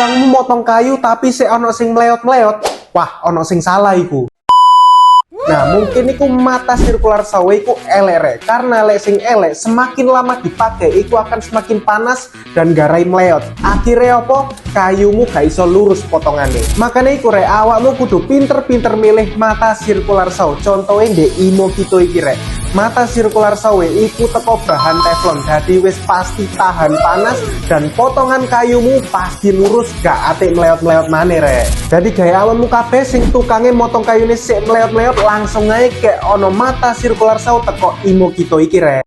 tukangmu motong kayu tapi sik ono sing meleot-meleot. Wah, ono sing salah iku. Nah, mungkin iku mata sirkular saw iku elek, karena lek sing elek semakin lama dipakai iku akan semakin panas dan garai meleot. Akhirnya apa? Kayumu gak iso lurus potongannya. Makanya iku rek, awakmu kudu pinter-pinter milih mata sirkular saw. Contohnya di Imo Kito iki rek. Mata sirkular saw iku teko bahan teflon, jadi wis pasti tahan panas dan potongan kayumu pasti lurus, gak atik meleot-meleot maneh rek. Jadi gaya awakmu kabeh sing tukangnya motong kayune sik meleot-meleot, langsung aja ke ono mata sirkular saw teko Imo Kito iki rek.